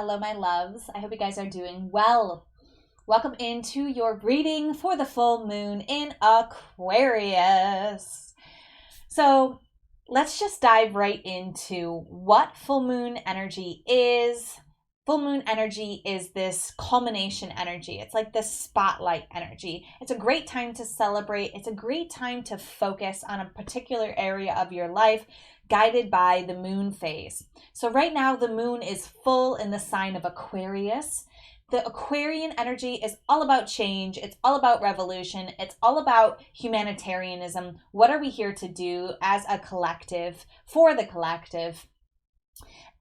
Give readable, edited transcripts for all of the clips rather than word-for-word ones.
Hello, my loves. I hope you guys are doing well. Welcome into your reading for the full moon in Aquarius. So let's just dive right into what full moon energy is. Full moon energy is this culmination energy. It's like this spotlight energy. It's a great time to celebrate. It's a great time to focus on a particular area of your life, guided by the moon phase. So right now the moon is full in the sign of Aquarius. The Aquarian energy is all about change. It's all about revolution. It's all about humanitarianism. What are we here to do as a collective, for the collective?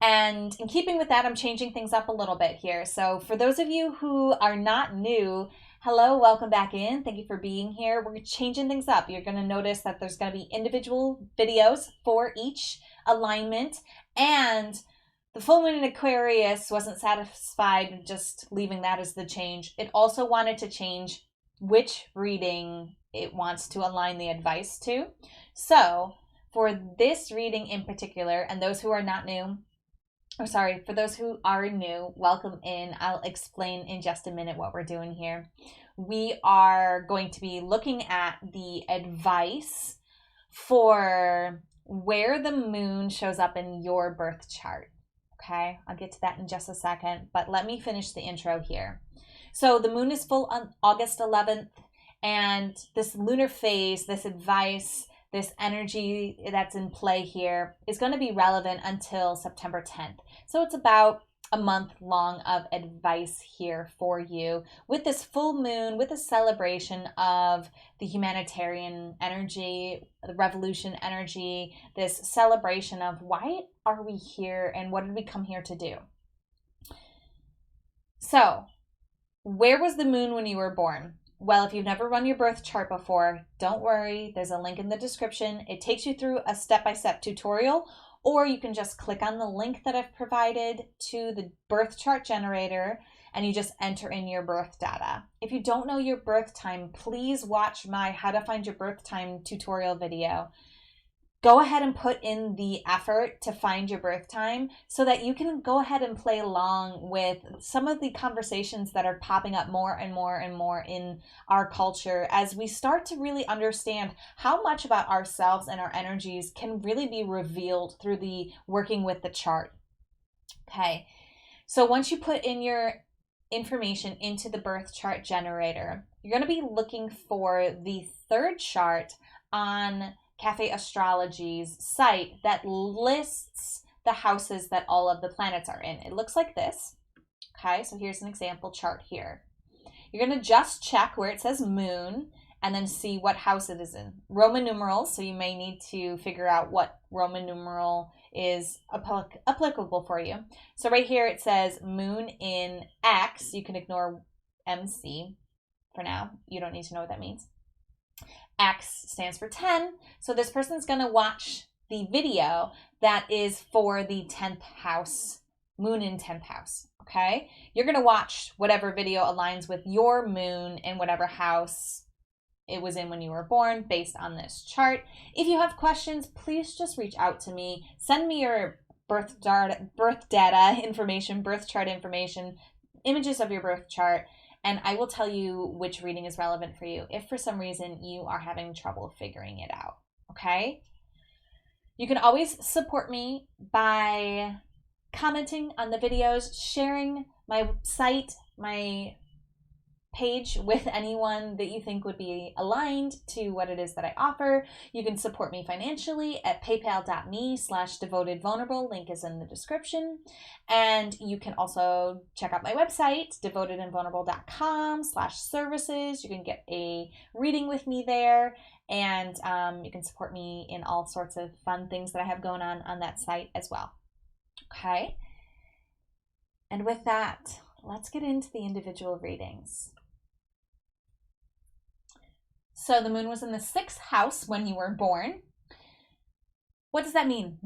And in keeping with that, I'm changing things up a little bit here. So for those of you who are not new, hello, welcome back in. Thank you for being here. We're changing things up. You're going to notice that there's going to be individual videos for each alignment. And the full moon in Aquarius wasn't satisfied with just leaving that as the change. It also wanted to change which reading it wants to align the advice to. So for this reading in particular, and those who are not new, for those who are new, welcome in. I'll explain in just a minute what we're doing here. We are going to be looking at the advice for where the moon shows up in your birth chart. Okay, I'll get to that in just a second, but let me finish the intro here. So the moon is full on August 11th, and this lunar phase, this advice, this energy that's in play here is going to be relevant until September 10th. So it's about a month long of advice here for you with this full moon, with a celebration of the humanitarian energy, the revolution energy, this celebration of why are we here and what did we come here to do? So, where was the moon when you were born? Well, if you've never run your birth chart before, don't worry. There's a link in the description. It takes you through a step-by-step tutorial, or you can just click on the link that I've provided to the birth chart generator and you just enter in your birth data. If you don't know your birth time, please watch my How to Find Your Birth Time tutorial video. Go ahead and put in the effort to find your birth time so that you can go ahead and play along with some of the conversations that are popping up more and more and more in our culture as we start to really understand how much about ourselves and our energies can really be revealed through the working with the chart. Okay, so once you put in your information into the birth chart generator, you're going to be looking for the third chart on Cafe Astrology's site that lists the houses that all of the planets are in. It looks like this. Okay, so here's an example chart here. You're going to just check where it says moon and then see what house it is in. Roman numerals, so you may need to figure out what Roman numeral is applicable for you. So right here it says moon in X. You can ignore MC for now. You don't need to know what that means. X stands for 10. So this person's going to watch the video that is for the 10th house, moon in 10th house. Okay. You're going to watch whatever video aligns with your moon in whatever house it was in when you were born based on this chart. If you have questions, please just reach out to me. Send me your birth data information, birth chart information, images of your birth chart, and I will tell you which reading is relevant for you if for some reason you are having trouble figuring it out, okay? You can always support me by commenting on the videos, sharing my site, my page with anyone that you think would be aligned to what it is that I offer. You can support me financially at paypal.me/devotedvulnerable. Link is in the description. And you can also check out my website, devotedandvulnerable.com/services. You can get a reading with me there. And you can support me in all sorts of fun things that I have going on that site as well. Okay. And with that, let's get into the individual readings. So the moon was in the 6th house when you were born. What does that mean?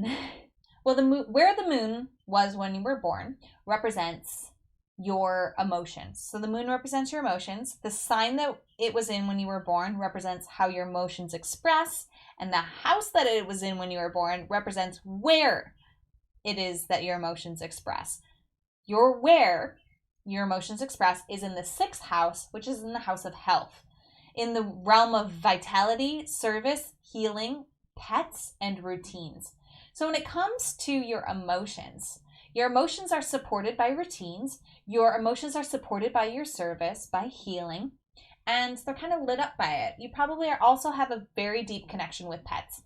Well, where the moon was when you were born represents your emotions. So the moon represents your emotions. The sign that it was in when you were born represents how your emotions express, and the house that it was in when you were born represents where it is that your emotions express. where your emotions express is in the 6th house, which is in the house of health, in the realm of vitality, service, healing, pets, and routines. So when it comes to your emotions are supported by routines. Your emotions are supported by your service, by healing, and they're kind of lit up by it. You probably also have a very deep connection with pets.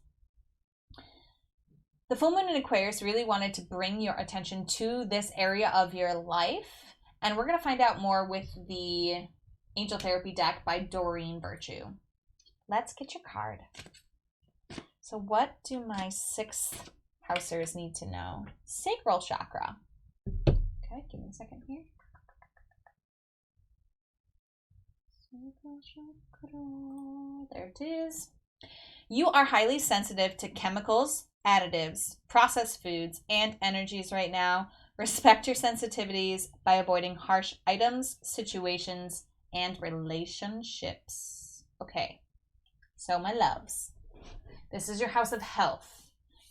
The full moon in Aquarius really wanted to bring your attention to this area of your life, and we're going to find out more with the Angel Therapy deck by Doreen Virtue. Let's get your card. So what do my 6th housers need to know? Sacral chakra. Okay, give me a second here. Sacral chakra. There it is. You are highly sensitive to chemicals, additives, processed foods, and energies right now. Respect your sensitivities by avoiding harsh items, situations, and relationships. Okay, so my loves, this is your house of health.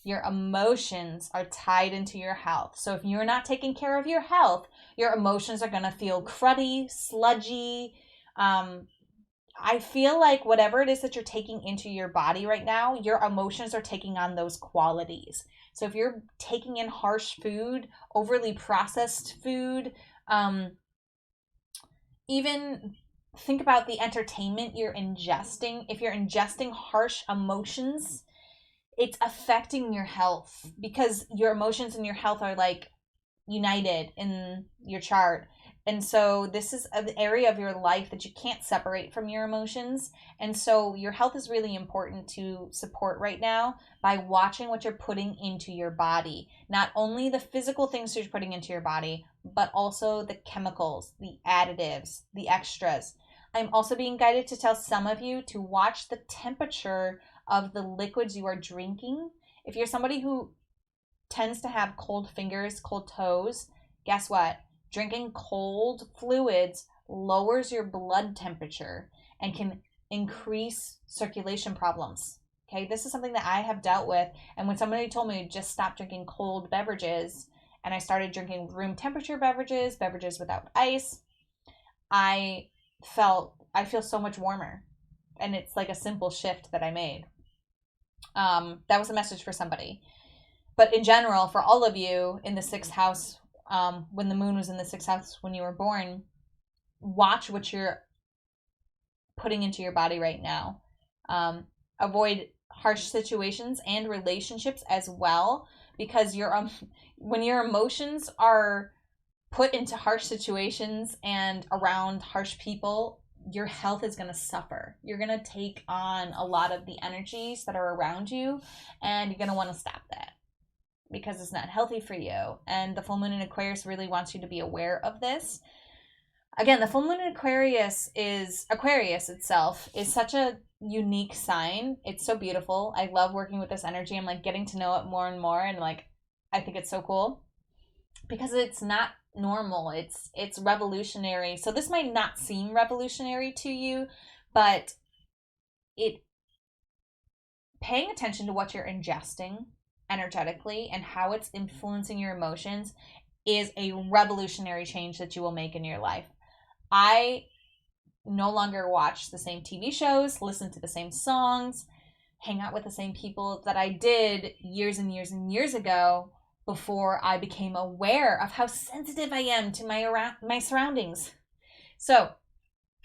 Your emotions are tied into your health. So if you're not taking care of your health, your emotions are going to feel cruddy, sludgy. I feel like whatever it is that you're taking into your body right now, your emotions are taking on those qualities. So if you're taking in harsh food, overly processed food, even think about the entertainment you're ingesting. If you're ingesting harsh emotions, it's affecting your health because your emotions and your health are like united in your chart. And so this is an area of your life that you can't separate from your emotions. And so your health is really important to support right now by watching what you're putting into your body. Not only the physical things you're putting into your body, but also the chemicals, the additives, the extras. I'm also being guided to tell some of you to watch the temperature of the liquids you are drinking. If you're somebody who tends to have cold fingers, cold toes, guess what? Drinking cold fluids lowers your blood temperature and can increase circulation problems. Okay, this is something that I have dealt with. And when somebody told me just stop drinking cold beverages and I started drinking room temperature beverages without ice, I feel so much warmer. And it's like a simple shift that I made. That was a message for somebody. But in general, for all of you in the 6th house, when the moon was in the 6th house when you were born, watch what you're putting into your body right now. Avoid harsh situations and relationships as well, because when your emotions are put into harsh situations and around harsh people, your health is going to suffer. You're going to take on a lot of the energies that are around you, and you're going to want to stop that because it's not healthy for you. And the full moon in Aquarius really wants you to be aware of this. Again, the full moon in Aquarius itself is such a unique sign. It's so beautiful. I love working with this energy. I'm like getting to know it more and more, and like I think it's so cool because it's not normal. It's revolutionary. So this might not seem revolutionary to you, but paying attention to what you're ingesting energetically and how it's influencing your emotions is a revolutionary change that you will make in your life. I no longer watch the same TV shows, listen to the same songs, hang out with the same people that I did years and years and years ago before I became aware of how sensitive I am to my surroundings. So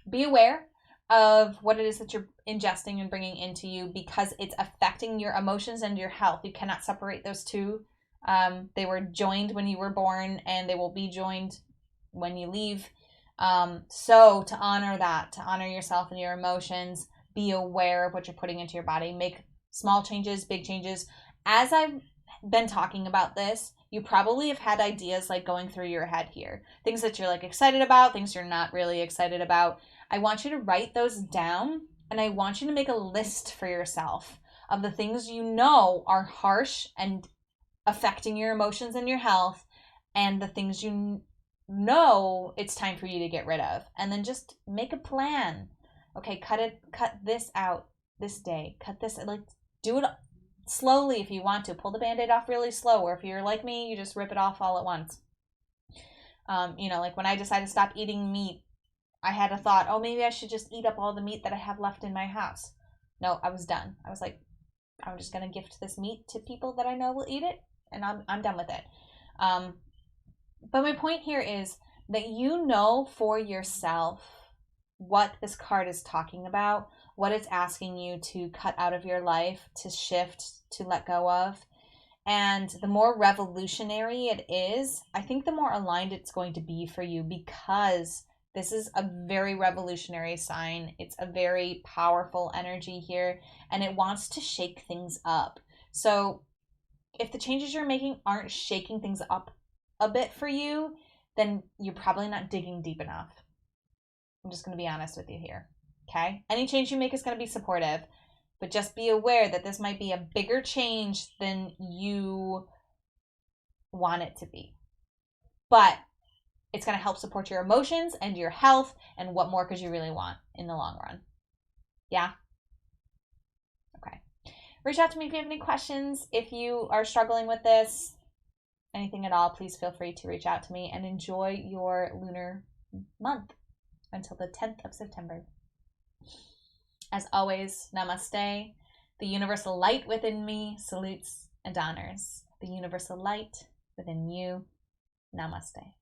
be aware of what it is that you're ingesting and bringing into you because it's affecting your emotions and your health. You cannot separate those two. They were joined when you were born and they will be joined when you leave. So to honor that, to honor yourself and your emotions, be aware of what you're putting into your body. Make small changes, big changes. As I've been talking about this, you probably have had ideas like going through your head here. Things that you're like excited about, things you're not really excited about. I want you to write those down, and I want you to make a list for yourself of the things you know are harsh and affecting your emotions and your health, and the things you know it's time for you to get rid of. And then just make a plan. Okay, cut this out this day. Cut this, like do it slowly if you want to. Pull the Band-Aid off really slow, or if you're like me, you just rip it off all at once. You know, like when I decided to stop eating meat, I had a thought, oh, maybe I should just eat up all the meat that I have left in my house. No, I was done. I was like, I'm just going to gift this meat to people that I know will eat it, and I'm done with it. But my point here is that you know for yourself what this card is talking about, what it's asking you to cut out of your life, to shift, to let go of. And the more revolutionary it is, I think the more aligned it's going to be for you, because this is a very revolutionary sign. It's a very powerful energy here, and it wants to shake things up. So if the changes you're making aren't shaking things up a bit for you, then you're probably not digging deep enough. I'm just going to be honest with you here. Okay? Any change you make is going to be supportive, but just be aware that this might be a bigger change than you want it to be. But it's going to help support your emotions and your health, and what more could you really want in the long run? Yeah? Okay. Reach out to me if you have any questions. If you are struggling with this, anything at all, please feel free to reach out to me, and enjoy your lunar month until the 10th of September. As always, namaste. The universal light within me salutes and honors the universal light within you. Namaste.